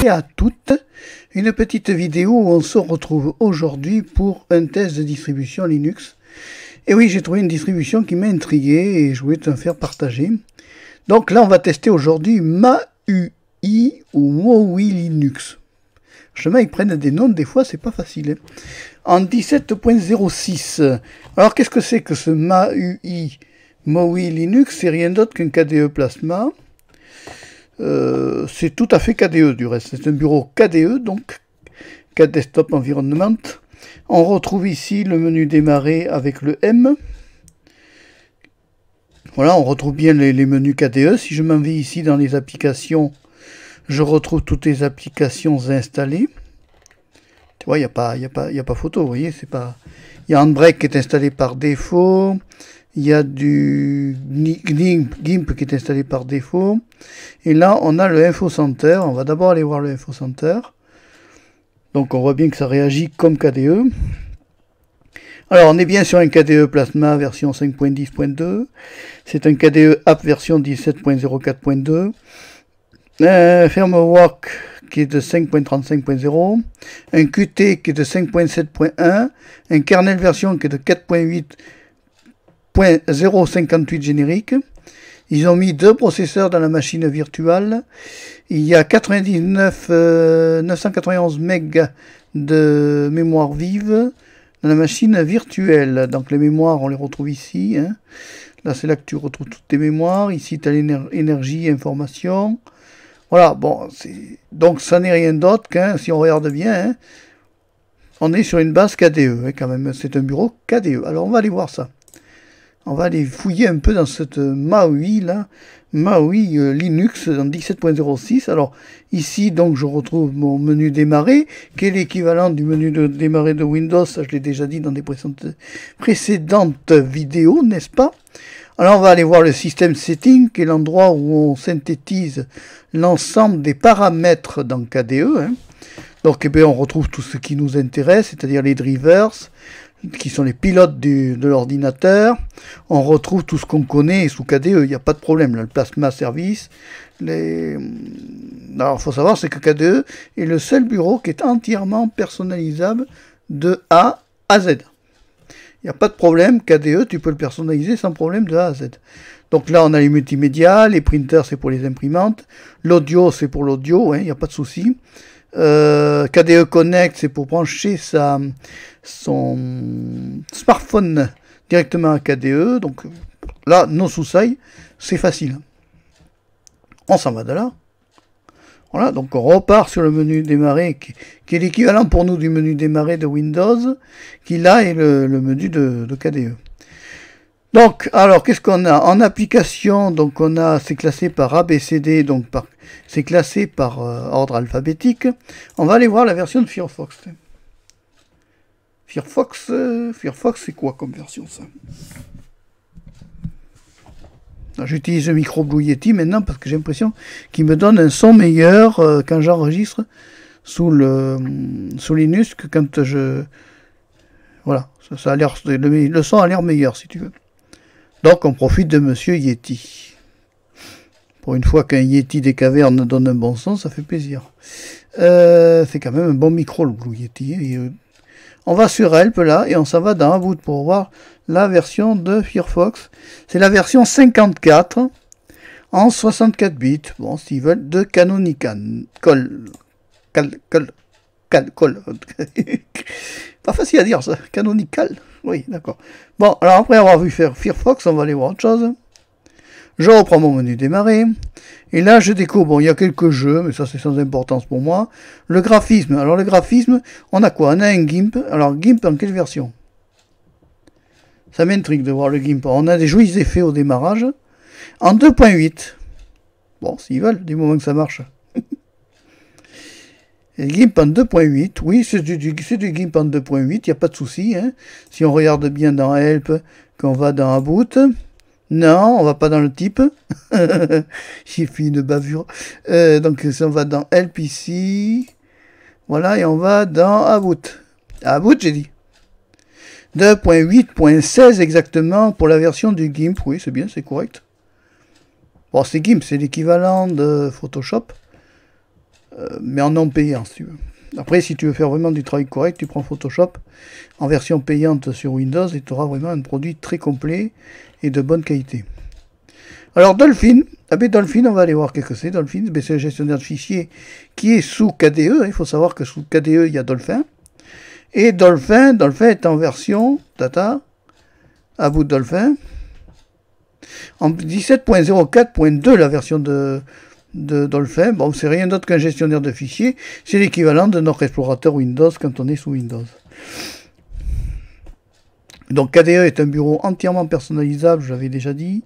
à toutes. Une petite vidéo où on se retrouve aujourd'hui pour un test de distribution Linux. Et oui, j'ai trouvé une distribution qui m'a intrigué et je voulais te faire partager. Donc là, on va tester aujourd'hui MAUI ou MAUI Linux. Chemin, ils prennent des noms, des fois, c'est pas facile. Hein. En 17.06. Alors, qu'est-ce que c'est que ce MAUI Linux? C'est rien d'autre qu'un KDE Plasma. C'est tout à fait KDE du reste. C'est un bureau KDE, donc KDE Desktop Environment. On retrouve ici le menu démarrer avec le M. Voilà, on retrouve bien les menus KDE. Si je m'en vais ici dans les applications, je retrouve toutes les applications installées. Tu vois, il n'y a pas photo, vous voyez, c'est pas. Il y a Handbrake qui est installé par défaut. Il y a du GIMP qui est installé par défaut. Et là, on a le Info Center. On va d'abord aller voir le Info Center. Donc, on voit bien que ça réagit comme KDE. Alors, on est bien sur un KDE Plasma version 5.10.2. C'est un KDE App version 17.04.2. Firmware qui est de 5.35.0. Un Qt qui est de 5.7.1. Un kernel version qui est de 4.8.058 générique. Ils ont mis 2 processeurs dans la machine virtuelle. Il y a 991 MB de mémoire vive dans la machine virtuelle. Donc les mémoires, on les retrouve ici. Hein. Là, c'est là que tu retrouves toutes tes mémoires. Ici, tu as l'énergie, information. Voilà, bon, donc ça n'est rien d'autre qu'un, si on regarde bien, hein, on est sur une base KDE, hein, quand même. C'est un bureau KDE. Alors, on va aller voir ça. On va aller fouiller un peu dans cette MAUI là, MAUI Linux dans 17.06. Alors ici donc je retrouve mon menu démarrer, qui est l'équivalent du menu de démarrer de Windows. Ça je l'ai déjà dit dans des précédentes vidéos, n'est-ce pas? Alors on va aller voir le System Setting, qui est l'endroit où on synthétise l'ensemble des paramètres dans KDE. Hein. Donc eh bien, on retrouve tout ce qui nous intéresse, c'est-à-dire les drivers, qui sont les pilotes de l'ordinateur. On retrouve tout ce qu'on connaît sous KDE, il n'y a pas de problème. Là, le Plasma Service. Alors, il faut savoir, c'est que KDE est le seul bureau qui est entièrement personnalisable de A à Z. Il n'y a pas de problème, KDE, tu peux le personnaliser sans problème de A à Z. Donc là, on a les multimédias, les printers, c'est pour les imprimantes. L'audio, c'est pour l'audio, il n'y a pas de souci. KDE Connect, c'est pour brancher son smartphone directement à KDE. Donc là, nos sous-sailles, c'est facile. On s'en va de là. Voilà, donc on repart sur le menu démarrer, qui est l'équivalent pour nous du menu démarrer de Windows, qui là est le menu de KDE. Donc, alors, qu'est-ce qu'on a? En application, donc on a, c'est classé par ABCD, donc c'est classé par ordre alphabétique. On va aller voir la version de Firefox. Firefox, c'est quoi comme version ça? J'utilise le micro Blue Yeti maintenant parce que j'ai l'impression qu'il me donne un son meilleur quand j'enregistre sous Linux que quand je... Voilà, ça a l'air, le son a l'air meilleur si tu veux. Donc on profite de Monsieur Yeti. Pour une fois qu'un Yeti des cavernes donne un bon son, ça fait plaisir. C'est quand même un bon micro le Blue Yeti. Et, on va sur Help là et on s'en va dans About pour voir la version de Firefox. C'est la version 54 en 64 bits. Bon, s'ils veulent, de Canonical. Pas facile à dire ça. Canonical. Oui, d'accord. Bon, alors après avoir vu faire Firefox, on va aller voir autre chose. Je reprends mon menu démarrer. Et là, je découvre, bon, il y a quelques jeux, mais ça c'est sans importance pour moi. Le graphisme. Alors le graphisme, on a quoi? On a un GIMP. Alors GIMP en quelle version? Ça m'intrigue de voir le GIMP. On a des jolis effets au démarrage. En 2.8. Bon, s'ils veulent, du moment que ça marche. Et GIMP en 2.8, oui, c'est du GIMP en 2.8, il n'y a pas de souci. Hein. Si on regarde bien dans Help, qu'on va dans About, non, on va pas dans le type. J'ai fait une bavure. Donc, si on va dans Help ici, voilà, et on va dans About. About, j'ai dit. 2.8.16 exactement pour la version du GIMP, oui, c'est bien, c'est correct. Bon, c'est GIMP, c'est l'équivalent de Photoshop. mais en non payant, si tu veux. Après, si tu veux faire vraiment du travail correct, tu prends Photoshop en version payante sur Windows et tu auras vraiment un produit très complet et de bonne qualité. Alors Dolphin, Dolphin, on va aller voir qu'est-ce que c'est. Dolphin, c'est le gestionnaire de fichiers qui est sous KDE. Il faut savoir que sous KDE, il y a Dolphin. Et Dolphin est en version, à bout de Dolphin, en 17.04.2 la version de Dolphin. Bon, c'est rien d'autre qu'un gestionnaire de fichiers. C'est l'équivalent de notre explorateur Windows quand on est sous Windows. Donc KDE est un bureau entièrement personnalisable, je l'avais déjà dit.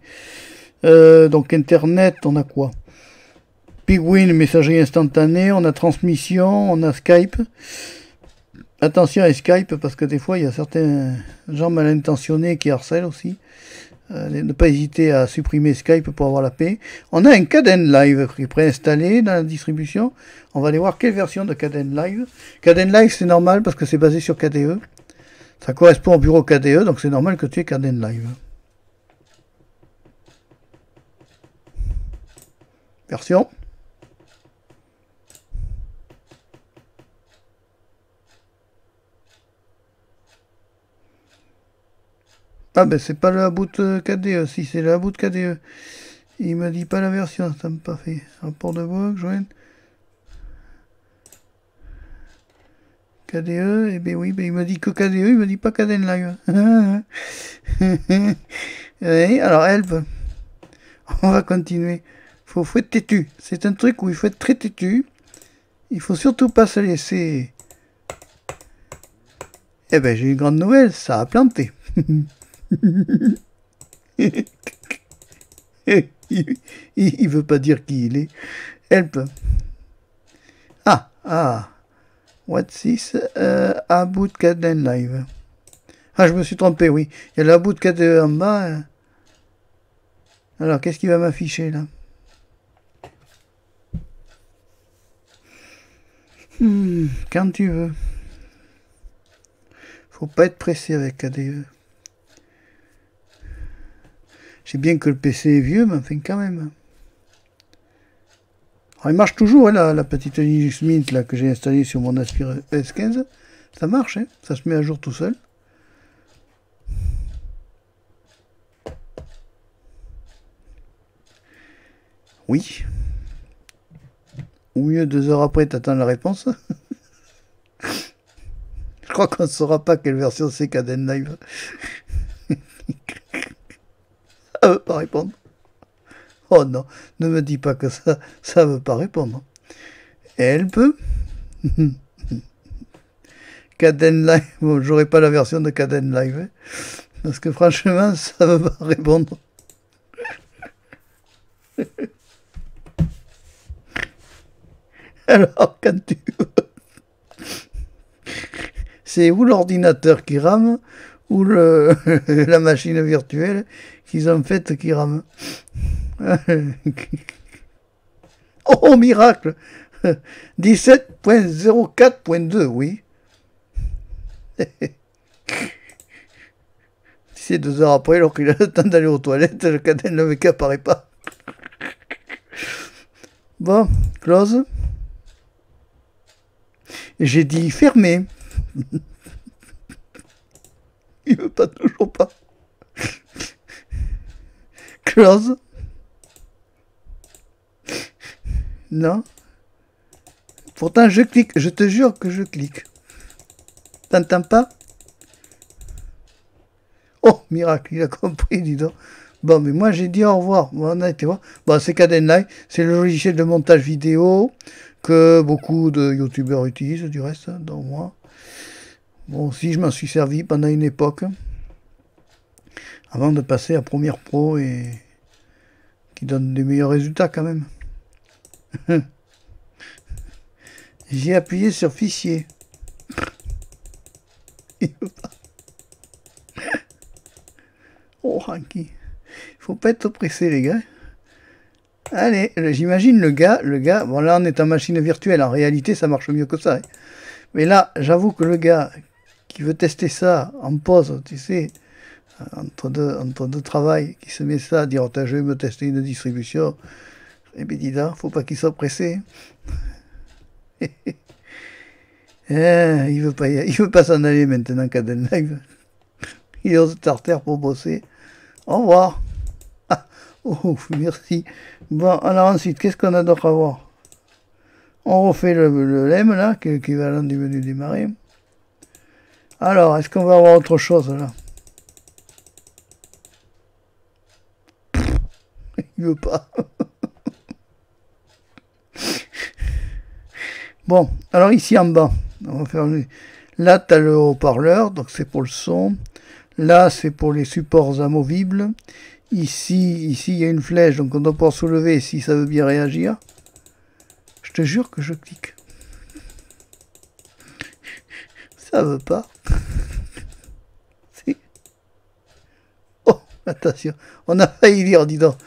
Donc Internet, on a quoi? Pigwin, messagerie instantanée, on a transmission, on a Skype. Attention à Skype, parce que des fois, il y a certains gens mal intentionnés qui harcèlent aussi. Ne pas hésiter à supprimer Skype pour avoir la paix. On a un Caden Live qui est préinstallé dans la distribution. On va aller voir quelle version de Caden Live. Caden Live, c'est normal parce que c'est basé sur KDE. Ça correspond au bureau KDE, donc c'est normal que tu aies Caden Live. Version. Ah ben c'est pas le boot KDE, si c'est le boot KDE. Il me dit pas la version, ça m'a pas fait. Rapport de voix, joindre. KDE, et ben oui, ben il me dit que KDE, il me dit pas Caden Live. Oui, alors help. On va continuer. Faut être têtu. C'est un truc où il faut être très têtu. Il faut surtout pas se laisser. Eh ben j'ai une grande nouvelle, ça a planté. il veut pas dire qui il est. Help. What's this? About Caden Live. Ah, je me suis trompé, oui. Il y a l'About KDE en bas. Alors, qu'est-ce qu'il va m'afficher là? Quand tu veux. Faut pas être pressé avec KDE. Je sais bien que le PC est vieux, mais enfin quand même. Alors, il marche toujours, hein, la petite Linux Mint là, que j'ai installée sur mon Aspire S15. Ça marche, hein, ça se met à jour tout seul. Oui. Ou mieux, 2 heures après, t'attends la réponse. Je crois qu'on ne saura pas quelle version c'est Caden Live. Ça veut pas répondre. Oh non, ne me dis pas que ça veut pas répondre. Elle peut. Caden Live, bon, j'aurai pas la version de Caden Live. Hein, parce que franchement, ça veut pas répondre. Alors, quand tu veux. C'est ou l'ordinateur qui rame, ou la machine virtuelle qu'ils ont faite qui rame. Oh, miracle! 17.04.2, oui. C'est 2 heures après, alors qu'il a le temps d'aller aux toilettes, le Caden Live qui apparaît pas. Bon, close. J'ai dit fermer. Il veut pas, toujours pas. Close. Non. Pourtant, je clique. Je te jure que je clique. T'entends pas? Oh, miracle, il a compris, dis donc. Bon, mais moi, j'ai dit au revoir. Bon, on a été voir. Bon, c'est Caden Live. C'est le logiciel de montage vidéo que beaucoup de youtubeurs utilisent, du reste, dont moi. Bon, si je m'en suis servi pendant une époque, avant de passer à Premiere Pro et qui donne des meilleurs résultats quand même. J'ai appuyé sur fichier. Oh, Hanky. Faut pas être pressé, les gars. Allez, j'imagine le gars, bon là on est en machine virtuelle, en réalité ça marche mieux que ça. Hein. Mais là, j'avoue que le gars qui veut tester ça en pause, tu sais, entre deux travails, qui se met ça à dire, je vais me tester une distribution, et bien dis là, faut pas qu'il soit pressé. Il veut pas s'en aller maintenant, Caden Live. Il est au starter pour bosser. Au revoir. Ah, oh, merci. Bon, alors ensuite, qu'est-ce qu'on a d'autre à voir? On refait le LEM, là, qui est l'équivalent du menu démarrer. Alors, est-ce qu'on va avoir autre chose, là? Il veut pas. Bon, alors ici en bas, on va faire là, tu as le haut-parleur, donc c'est pour le son. Là, c'est pour les supports amovibles. Ici, il y a une flèche, donc on doit pouvoir soulever si ça veut bien réagir. Je te jure que je clique. Ça veut pas. Oh, attention, on a failli lire, dis donc.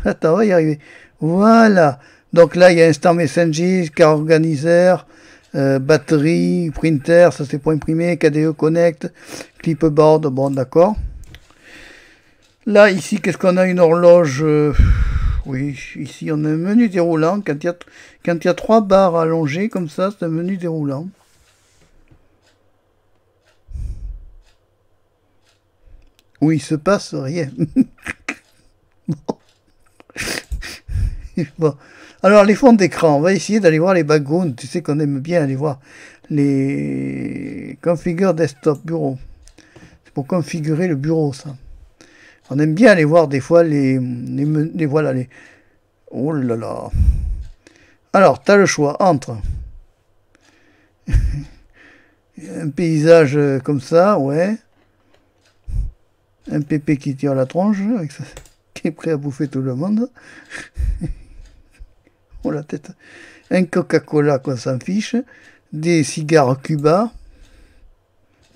Attends, on va y arriver. Voilà. Donc là, il y a Instant Messenger, Car Organizer, batterie, printer, ça c'est pour imprimer, KDE Connect, Clipboard, bon d'accord. Là, ici, qu'est-ce qu'on a? Une horloge. Oui, ici on a un menu déroulant. Quand il y a 3 barres allongées comme ça, c'est un menu déroulant. Où il se passe rien. Bon. Alors, les fonds d'écran, on va essayer d'aller voir les backgrounds. Tu sais qu'on aime bien aller voir les configure desktop bureau. C'est pour configurer le bureau, ça. On aime bien aller voir des fois voilà, les... Oh là là. Alors, tu as le choix entre un paysage comme ça, ouais. Un pépé qui tire la tronche, avec ça, qui est prêt à bouffer tout le monde. Oh la tête. Un Coca-Cola qu'on s'en fiche. Des cigares Cuba.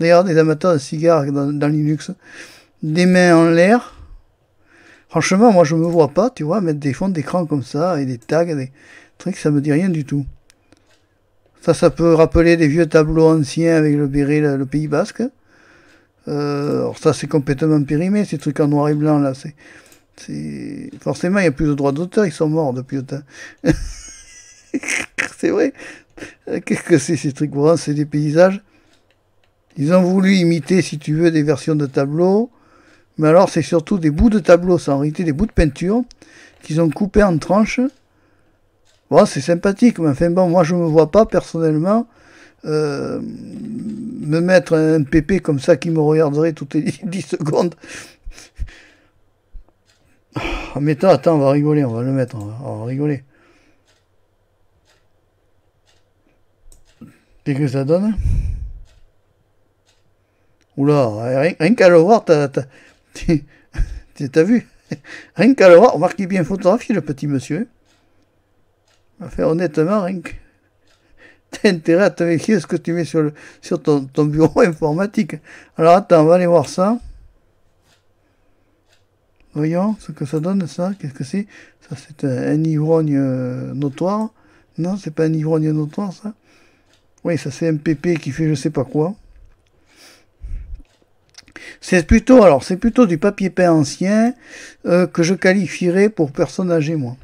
D'ailleurs, des amateurs de cigares dans Linux. Des mains en l'air. Franchement, moi je me vois pas, tu vois, mettre des fonds d'écran comme ça, et des tags, des trucs, ça me dit rien du tout. Ça peut rappeler des vieux tableaux anciens avec le béret, le Pays Basque. Alors ça c'est complètement périmé, ces trucs en noir et blanc là, forcément il n'y a plus de droits d'auteur, ils sont morts depuis le temps. C'est vrai. Qu'est-ce que c'est ces trucs? Bon, c'est des paysages. Ils ont voulu imiter, si tu veux, des versions de tableaux. Mais alors, c'est surtout des bouts de tableaux. C'est en réalité des bouts de peinture qu'ils ont coupés en tranches. Bon, c'est sympathique. Mais enfin, bon, moi, je ne me vois pas, personnellement, me mettre un pépé comme ça qui me regarderait toutes les 10 secondes. Mettons, attends, on va rigoler. On va le mettre. On va rigoler. Qu'est-ce que ça donne? Oula, rien qu'à le voir, t'as vu? Rien qu'à le voir, remarque qu'il est bien photographié, le petit monsieur. Enfin, honnêtement, rien que... T'as intérêt à te méfier de ce que tu mets sur ton bureau informatique. Alors attends, on va aller voir ça. Voyons ce que ça donne, ça. Qu'est-ce que c'est? Ça, c'est un ivrogne notoire. Non, c'est pas un ivrogne notoire, ça. Oui, ça, c'est un PP qui fait je sais pas quoi. C'est plutôt du papier peint ancien que je qualifierais pour personne âgée, moi.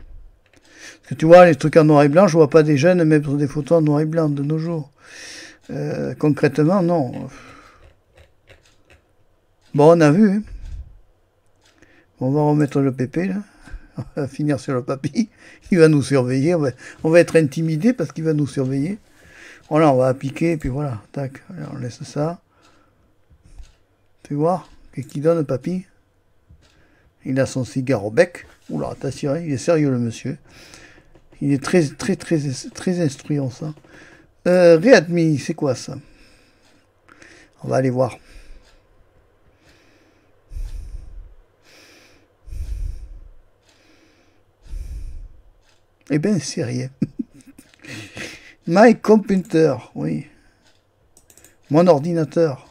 Parce que tu vois, les trucs en noir et blanc, je vois pas des jeunes mettre des photos en noir et blanc de nos jours. Concrètement, non. Bon, on a vu. Hein. On va remettre le PP, là. On va finir sur le papy. Il va nous surveiller. On va être intimidé parce qu'il va nous surveiller. Voilà, on va appliquer, et puis voilà. Tac, alors on laisse ça. Tu vois, qu'est-ce qu'il donne, papy? Il a son cigare au bec. Oula, attention, il est sérieux, le monsieur. Il est très instruit, ça. Readme, c'est quoi, ça? On va aller voir. Eh bien, c'est rien. My computer, oui. Mon ordinateur.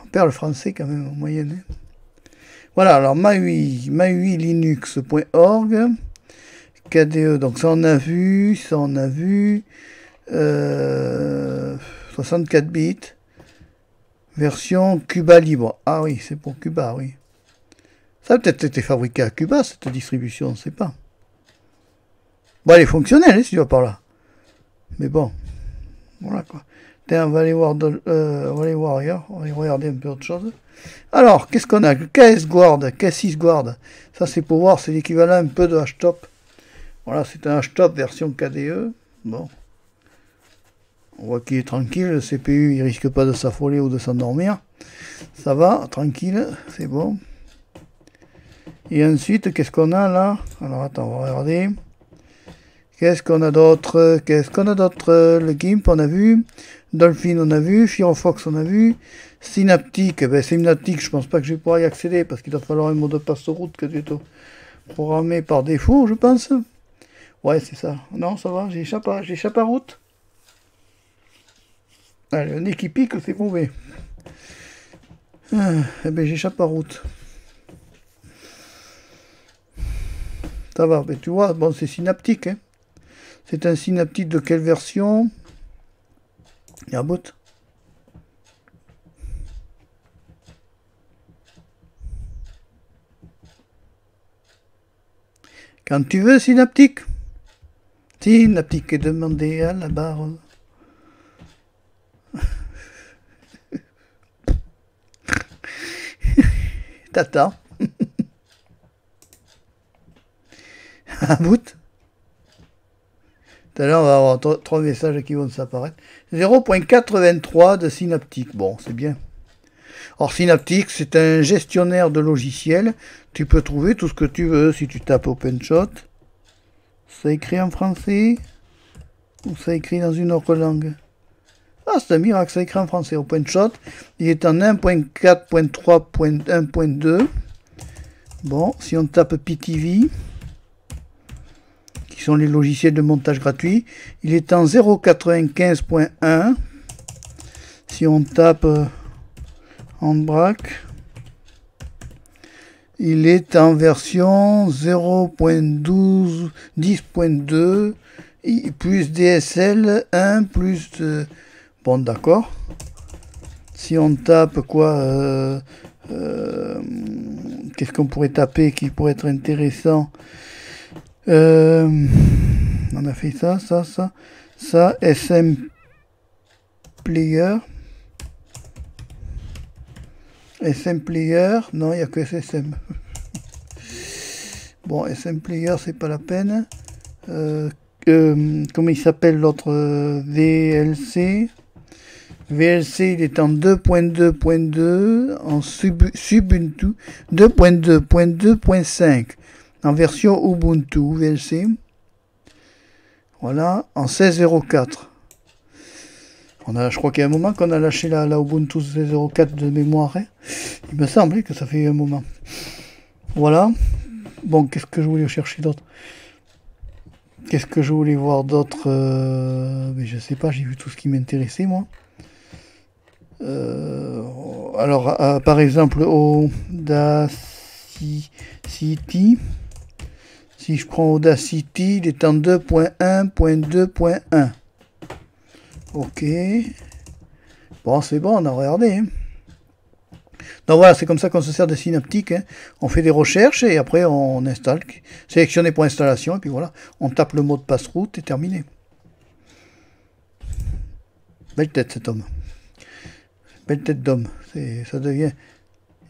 On perd le français quand même en moyenne. Voilà, alors MAUI-linux.org. KDE, donc ça on a vu. 64 bits. Version Cuba libre. Ah oui, c'est pour Cuba, oui. Ça a peut-être été fabriqué à Cuba, cette distribution, on ne sait pas. Bon, elle est fonctionnelle, hein, si tu vas par là. Mais bon, voilà quoi. Tiens, on va aller voir, on va aller voir ailleurs, on va aller regarder un peu autre chose. Alors, qu'est-ce qu'on a? KS Guard, KS6 Guard. Ça, c'est pour voir, c'est l'équivalent un peu de H-Top. Voilà, c'est un H-Top version KDE. Bon. On voit qu'il est tranquille, le CPU, il risque pas de s'affoler ou de s'endormir. Ça va, tranquille, c'est bon. Et ensuite, qu'est-ce qu'on a là? Alors, attends, on va regarder. Qu'est-ce qu'on a d'autre? Qu'est-ce qu'on a d'autre? Le GIMP, on a vu. Dolphin, on a vu. Firefox, on a vu. Synaptic, ben Synaptic, je pense pas que je vais pouvoir y accéder parce qu'il va falloir un mot de passe route que tu es programmé par défaut, je pense. Ouais, c'est ça. Non, ça va, j'échappe à route. Allez, un nez qui pique, c'est mauvais. Eh ben, j'échappe à route. Ça va, mais tu vois, bon, c'est Synaptic. Hein. C'est un Synaptic de quelle version? Il y a un bout. Quand tu veux, Synaptic. Synaptic est demandé à la barre. T'attends. Un bout. Tout à l'heure, on va avoir trois messages qui vont s'apparaître. 0.83 de Synaptic. Bon, c'est bien. Or, Synaptic, c'est un gestionnaire de logiciels. Tu peux trouver tout ce que tu veux si tu tapes OpenShot. Ça écrit en français ou ça écrit dans une autre langue? Ah, c'est un miracle, ça écrit en français. OpenShot, il est en 1.4.3.1.2. Bon, si on tape PTV, qui sont les logiciels de montage gratuits, il est en 0.95.1. Si on tape Handbrake, il est en version 0.10.2 plus DSL 1 plus... bon, d'accord. Si on tape quoi qu'est-ce qu'on pourrait taper qui pourrait être intéressant? On a fait ça, SM Player. SM Player, non, il n'y a que SSM. Bon, SM Player, c'est pas la peine. Comment il s'appelle l'autre? VLC. VLC, il est en 2.2.2, en Ubuntu 2.2.2.5, en version Ubuntu VLC. Voilà, en 16.04. Je crois qu'il y a un moment qu'on a lâché la Ubuntu 16.04 de mémoire. Hein. Il me semblait que ça fait un moment. Voilà. Bon, qu'est-ce que je voulais chercher d'autre? Qu'est-ce que je voulais voir d'autre? Mais je sais pas, j'ai vu tout ce qui m'intéressait, moi. Alors, par exemple, Audacity. Si je prends Audacity, il est en 2.1.2.1. Ok. Bon, c'est bon, on a regardé. Hein. Donc voilà, c'est comme ça qu'on se sert de Synaptic. Hein. On fait des recherches et après on installe. Sélectionner pour installation et puis voilà. On tape le mot de passe route et terminé. Belle tête cet homme. Belle tête d'homme. Ça devient...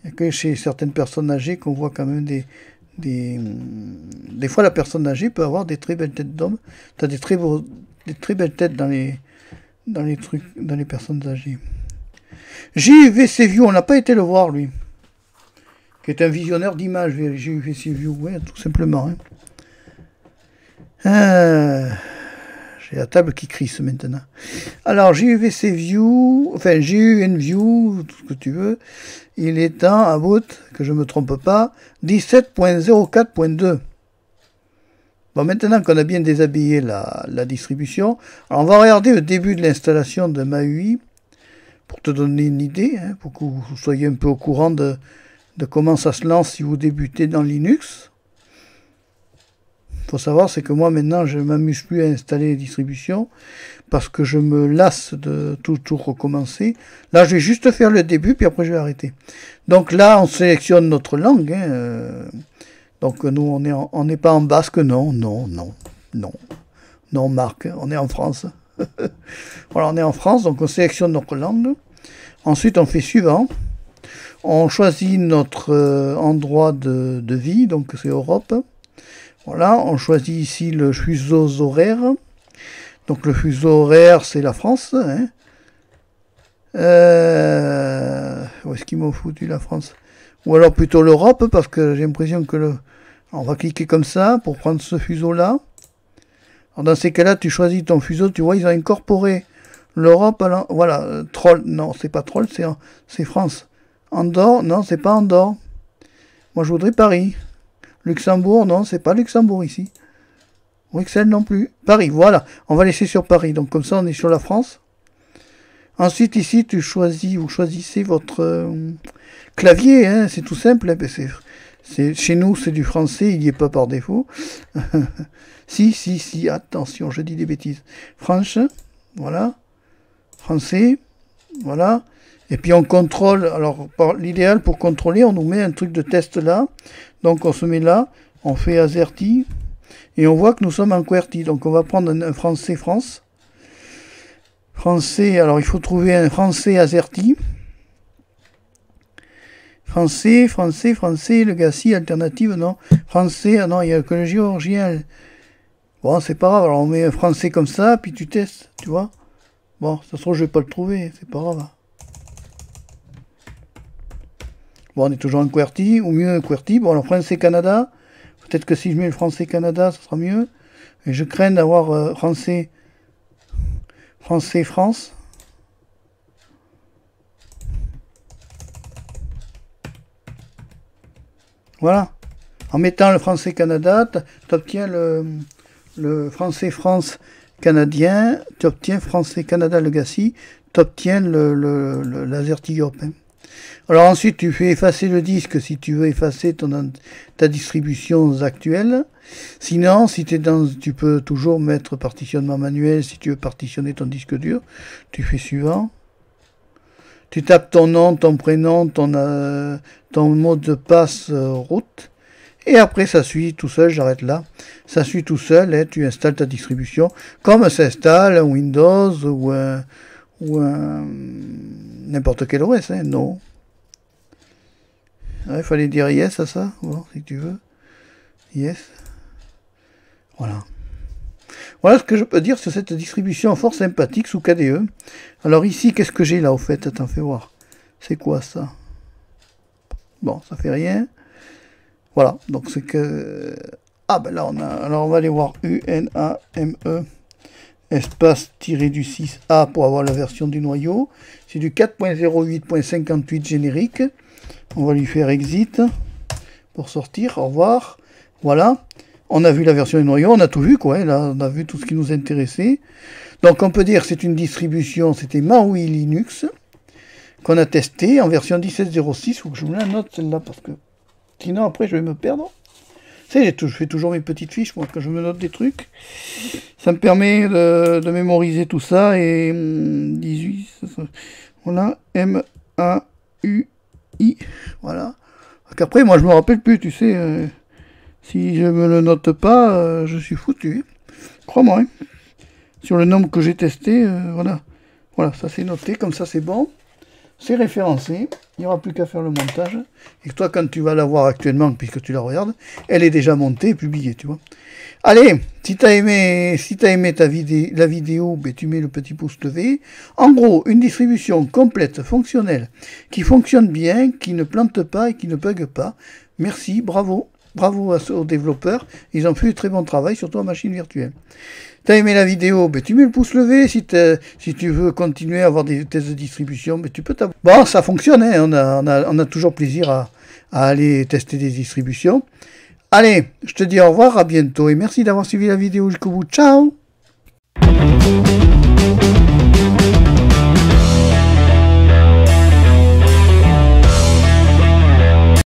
Il n'y a que chez certaines personnes âgées qu'on voit quand même des fois la personne âgée peut avoir des très belles têtes d'homme. Tu as des très belles têtes dans les personnes âgées. JVC View, on n'a pas été le voir lui. Qui est un visionnaire d'images, JVC View, ouais, tout simplement. Hein. J'ai la table qui crisse maintenant. Alors, JVC View, enfin GUN View, tout ce que tu veux, il est en, à bout, que je ne me trompe pas, 17.04.2. Bon, maintenant qu'on a bien déshabillé la distribution, alors on va regarder le début de l'installation de MAUI, pour te donner une idée, hein, pour que vous soyez un peu au courant de comment ça se lance si vous débutez dans Linux. Il faut savoir, c'est que moi maintenant je ne m'amuse plus à installer les distributions parce que je me lasse de toujours recommencer. Là je vais juste faire le début puis après je vais arrêter. Donc là on sélectionne notre langue. Hein, donc nous on n'est pas en basque, non. Non. Non, Marc, on est en France. Voilà, on est en France, donc on sélectionne notre langue. Ensuite, on fait suivant. On choisit notre endroit de vie, donc c'est Europe. Voilà, on choisit ici le fuseau horaire. Donc le fuseau horaire, c'est la France. Hein. Où est-ce qu'ils m'ont foutu la France? Ou alors plutôt l'Europe, parce que j'ai l'impression que on va cliquer comme ça pour prendre ce fuseau-là. Alors dans ces cas-là, tu choisis ton fuseau, tu vois, ils ont incorporé l'Europe. Voilà, Troll, non, c'est pas Troll, c'est France. Andorre, non, c'est pas Andorre. Moi, je voudrais Paris. Luxembourg, non, c'est pas Luxembourg ici. Bruxelles non plus. Paris, voilà. On va laisser sur Paris. Donc comme ça, on est sur la France. Ensuite, ici, tu choisis, vous choisissez votre clavier. Hein, c'est tout simple. Hein, chez nous, c'est du français. Il n'y est pas par défaut. Si. Attention, je dis des bêtises. France, voilà. Français, voilà. Et puis on contrôle. Alors, l'idéal pour contrôler, on nous met un truc de test là. Donc on se met là. On fait AZERTY. Et on voit que nous sommes en QWERTY. Donc on va prendre un français France. Français, alors il faut trouver un français AZERTY. Français, le Gassi, alternative, non. Français, ah non, il n'y a que le géorgien. Bon, c'est pas grave, alors on met un français comme ça, puis tu testes, tu vois. Bon, ça se trouve, je vais pas le trouver, c'est pas grave. Bon, on est toujours en QWERTY, ou mieux QWERTY. Bon, alors français Canada. Peut-être que si je mets le français Canada, ça sera mieux. Et je crains d'avoir français France. Voilà. En mettant le français Canada, tu obtiens le français France canadien, tu obtiens français Canada Legacy, tu obtiens l'AZERTY Europe. Hein. Alors ensuite, tu fais effacer le disque si tu veux effacer ta distribution actuelle. Sinon, si tu peux toujours mettre partitionnement manuel si tu veux partitionner ton disque dur. Tu fais suivant. Tu tapes ton nom, ton prénom, ton mot de passe route. Et après, ça suit tout seul, j'arrête là. Ça suit tout seul et tu installes ta distribution. Comme ça installe un Windows ou n'importe quel OS, hein, non. Il fallait dire yes à ça, bon, si tu veux. Yes. Voilà. Voilà ce que je peux dire sur cette distribution fort sympathique sous KDE. Alors ici, qu'est-ce que j'ai là au fait? Attends, fais voir. C'est quoi ça? Bon, ça fait rien. Voilà, donc c'est que... Ah ben là, alors on va aller voir UNAME espace-du-6A pour avoir la version du noyau. C'est du 4.08.58 générique. On va lui faire exit pour sortir. Au revoir. Voilà. On a vu la version du noyau. On a tout vu, quoi. Là, on a vu tout ce qui nous intéressait. Donc, on peut dire que c'est une distribution. C'était MAUI Linux qu'on a testé en version 17.06. Il faut que je me la note, celle-là, parce que sinon, après, je vais me perdre. Je fais toujours mes petites fiches, moi, quand je me note des trucs. Ça me permet de mémoriser tout ça. Et 18, voilà, M-A-U-I, voilà. Parce qu'après, moi, je me rappelle plus, tu sais. Si je me le note pas, je suis foutu. Crois-moi. Hein. Sur le nombre que j'ai testé, voilà. Voilà, ça c'est noté, comme ça c'est bon. C'est référencé, il n'y aura plus qu'à faire le montage. Et toi, quand tu vas la voir actuellement, puisque tu la regardes, elle est déjà montée et publiée, tu vois. Allez, si tu as aimé la vidéo, ben, tu mets le petit pouce levé. En gros, une distribution complète, fonctionnelle, qui fonctionne bien, qui ne plante pas et qui ne bug pas. Merci, bravo. Bravo aux développeurs, ils ont fait du très bon travail, surtout en machine virtuelle. T'as aimé la vidéo, ben tu mets le pouce levé. Si tu veux continuer à avoir des tests de distribution, ben tu peux t'abonner. Bon, ça fonctionne, hein, on a toujours plaisir à aller tester des distributions. Allez, je te dis au revoir, à bientôt, et merci d'avoir suivi la vidéo jusqu'au bout. Ciao!